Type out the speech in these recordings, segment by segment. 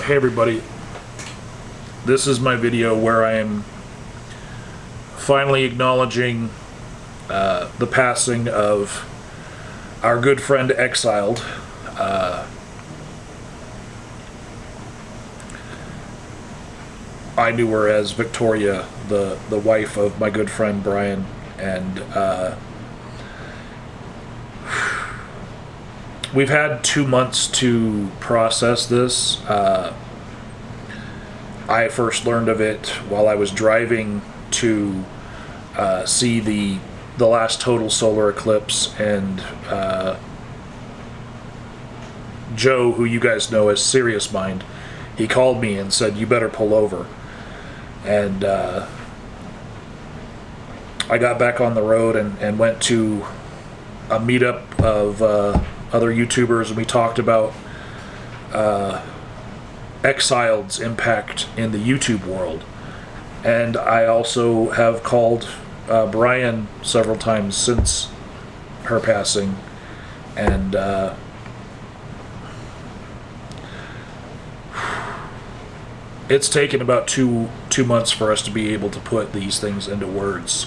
Hey everybody, this is my video where I am finally acknowledging the passing of our good friend xxxild. I knew her as Victoria, the wife of my good friend Brian, and we've had 2 months to process this. I first learned of it while I was driving to see the last total solar eclipse, and Joe, who you guys know as Serious Mind, he called me and said, "You better pull over." And I got back on the road and went to a meetup of other YouTubers, and we talked about xxxild's impact in the YouTube world. And I also have called Brian several times since her passing, and it's taken about two months for us to be able to put these things into words,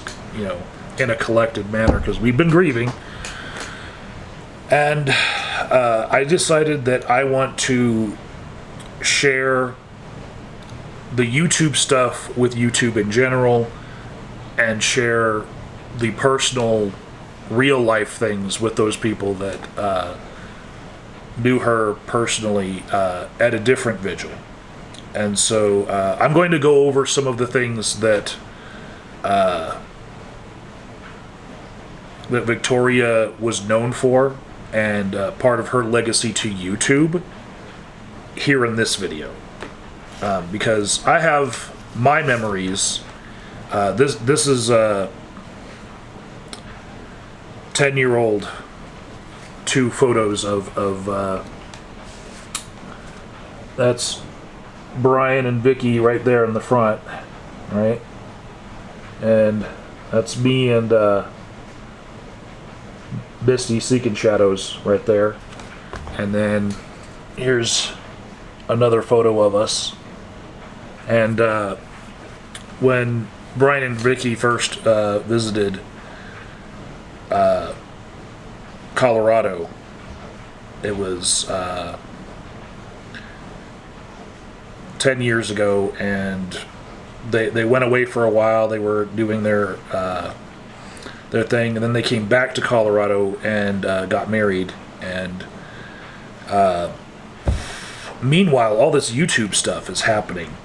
in a collected manner, because we've been grieving. And I decided that I want to share the YouTube stuff with YouTube in general, and share the personal, real life things with those people that knew her personally at a different vigil. And so I'm going to go over some of the things that that Victoria was known for, and part of her legacy to YouTube here in this video. Because I have my memories. This is a 10-year-old, 2 photos of that's Brian and Vicky right there in the front, right? And that's me and Misty Seeking Shadows right there. And then here's another photo of us. And when Brian and Vicky first visited Colorado, it was 10 years ago, and they went away for a while. They were doing their thing, and then they came back to Colorado and got married. And meanwhile, all this YouTube stuff is happening,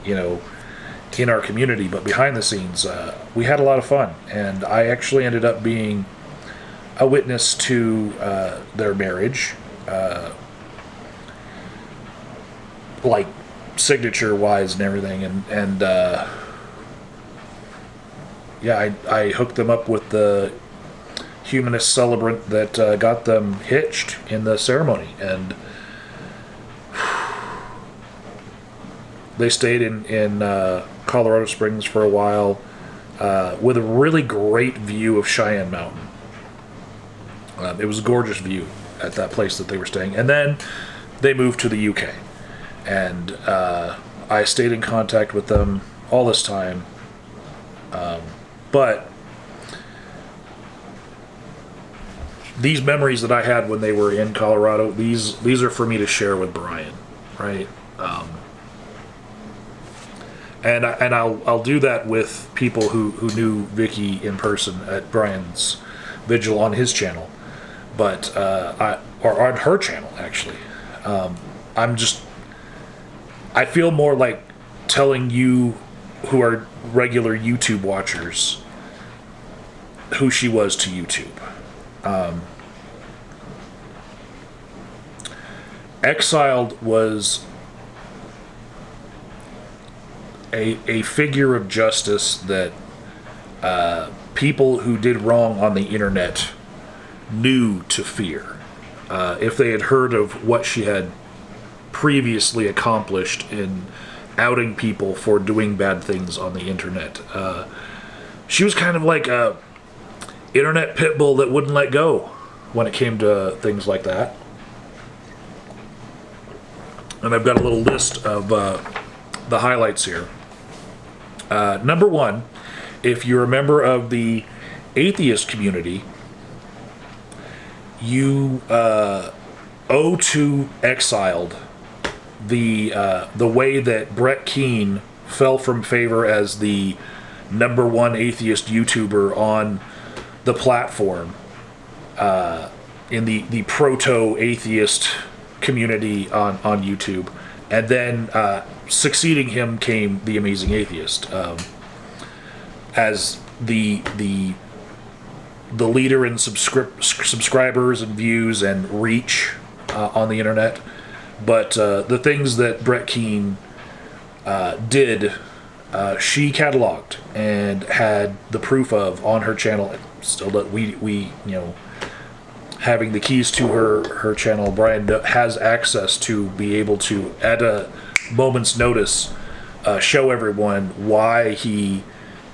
in our community. But behind the scenes, we had a lot of fun, and I actually ended up being a witness to their marriage, like signature wise and everything. And yeah, I hooked them up with the humanist celebrant that got them hitched in the ceremony, and they stayed in Colorado Springs for a while, with a really great view of Cheyenne Mountain. It was a gorgeous view at that place that they were staying. And then they moved to the UK, and I stayed in contact with them all this time. But these memories that I had when they were in Colorado, these are for me to share with Brian, right? And I'll do that with people who knew Vicky in person at Brian's vigil on his channel, but or on her channel actually. I feel more like telling you who are regular YouTube watchers who she was to YouTube. xxxild was a figure of justice that people who did wrong on the internet knew to fear. If they had heard of what she had previously accomplished in outing people for doing bad things on the internet, she was kind of like a internet pit bull that wouldn't let go when it came to things like that. and I've got a little list of the highlights here. Number one, if you're a member of the atheist community, you owe to xxxild the way that Brett Keane fell from favor as the number one atheist YouTuber on the platform in the proto-atheist community on YouTube. And then succeeding him came the Amazing Atheist as the leader in subscribers and views and reach on the internet. But the things that Brett Keane did, she cataloged and had the proof of on her channel. Still, that we having the keys to her channel, Brian has access to be able to, at a moment's notice, show everyone why he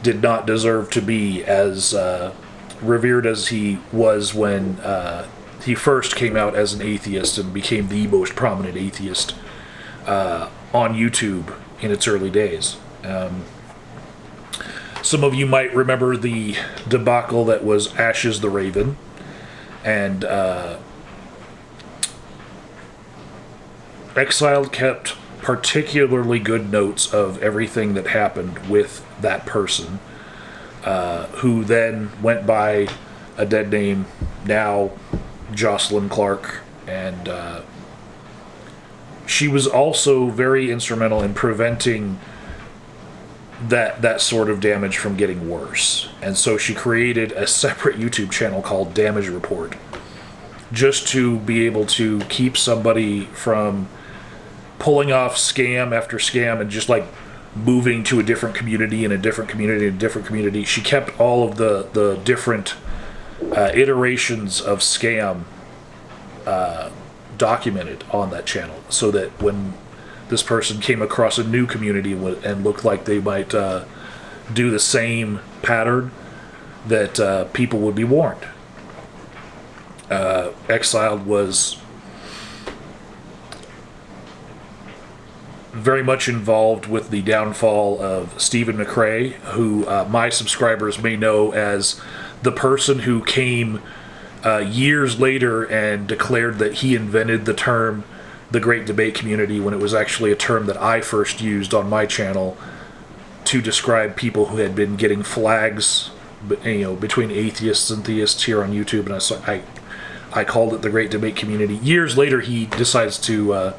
did not deserve to be as revered as he was when he first came out as an atheist and became the most prominent atheist on YouTube in its early days. Some of you might remember the debacle that was Ashes the Raven, and xxxild kept particularly good notes of everything that happened with that person, who then went by a dead name, now Jocelyn Clark, and she was also very instrumental in preventing that sort of damage from getting worse. And so she created a separate YouTube channel called Damage Report, just to be able to keep somebody from pulling off scam after scam and just like moving to a different community and a different community and a different community. She kept all of the different iterations of scam documented on that channel, so that when this person came across a new community and looked like they might do the same pattern, that people would be warned. xxxild was very much involved with the downfall of Stephen McRae, who my subscribers may know as the person who came years later and declared that he invented the term the Great Debate Community, when it was actually a term that I first used on my channel to describe people who had been getting flags, between atheists and theists here on YouTube, and I called it the Great Debate Community. Years later, he decides to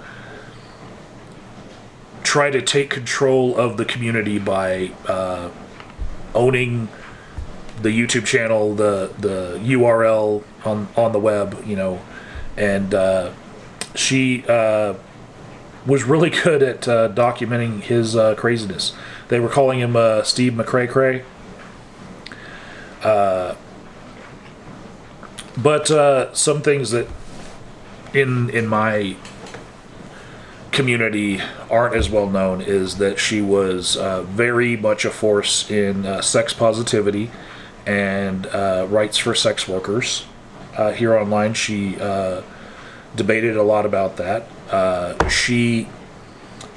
try to take control of the community by owning the YouTube channel, the URL on the web, and she was really good at documenting his craziness. They were calling him Steve McRae. But some things that in my community aren't as well known is that she was very much a force in sex positivity and rights for sex workers here online. She debated a lot about that. She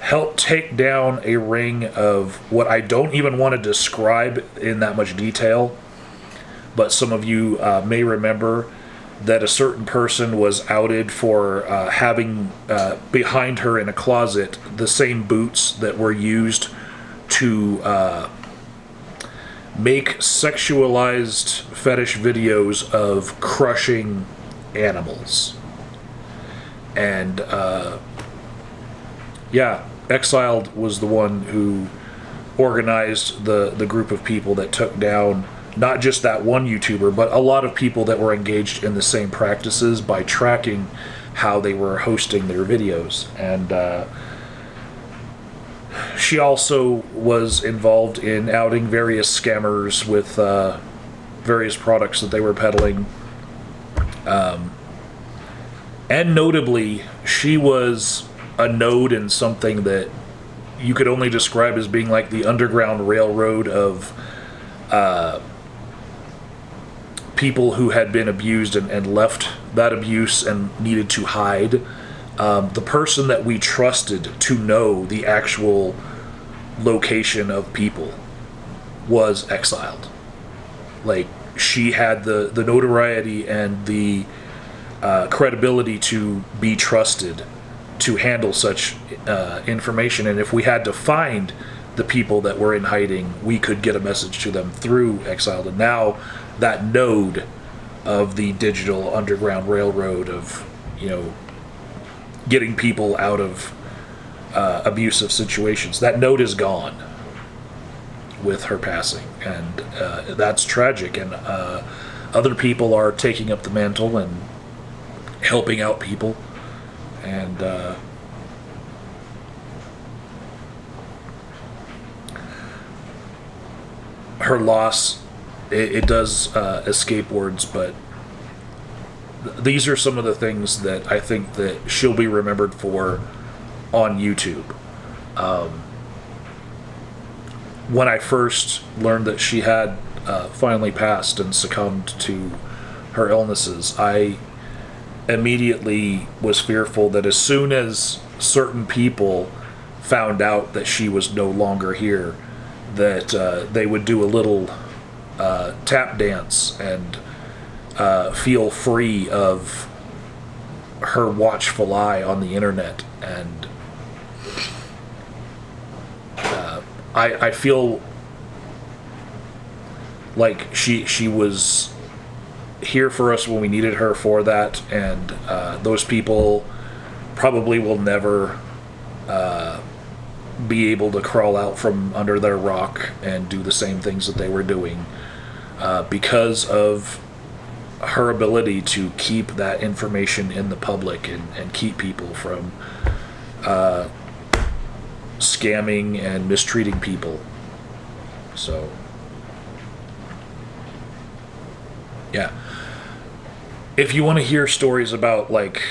helped take down a ring of what I don't even want to describe in that much detail, but some of you may remember that a certain person was outed for having behind her in a closet the same boots that were used to make sexualized fetish videos of crushing animals. And xxxild was the one who organized the group of people that took down not just that one YouTuber, but a lot of people that were engaged in the same practices by tracking how they were hosting their videos. And she also was involved in outing various scammers with various products that they were peddling. And notably, she was a node in something that you could only describe as being like the Underground Railroad of people who had been abused and left that abuse and needed to hide. the person that we trusted to know the actual location of people was exiled. Like, she had the notoriety and the credibility to be trusted to handle such information. And if we had to find the people that were in hiding, we could get a message to them through Exiled. And now that node of the digital underground railroad of, getting people out of abusive situations, that node is gone with her passing. And that's tragic. And other people are taking up the mantle and helping out people. And her loss, it does escape words, but these are some of the things that I think that she'll be remembered for on YouTube. When I first learned that she had finally passed and succumbed to her illnesses, I immediately was fearful that as soon as certain people found out that she was no longer here, that they would do a little tap dance and feel free of her watchful eye on the internet. And I feel like she was here for us when we needed her for that, and those people probably will never be able to crawl out from under their rock and do the same things that they were doing because of her ability to keep that information in the public and keep people from scamming and mistreating people. So yeah, if you want to hear stories about like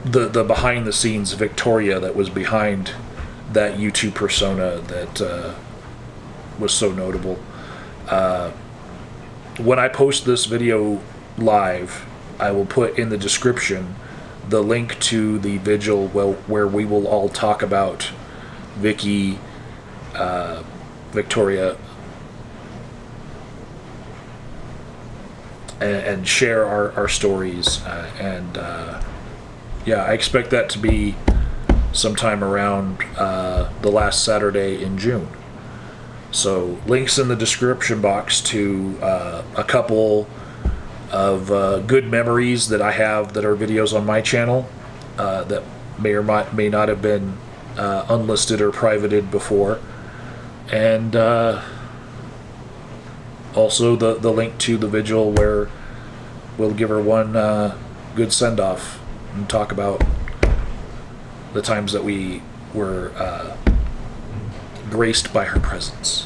the behind the scenes Victoria that was behind that YouTube persona that was so notable, when I post this video live, I will put in the description the link to the vigil where we will all talk about Vicky, Victoria, and share our stories. Yeah, I expect that to be sometime around the last Saturday in June. So links in the description box to a couple of good memories that I have that are videos on my channel that may or may not have been unlisted or privated before. And also the link to the vigil where we'll give her one good send-off and talk about the times that we were graced by her presence.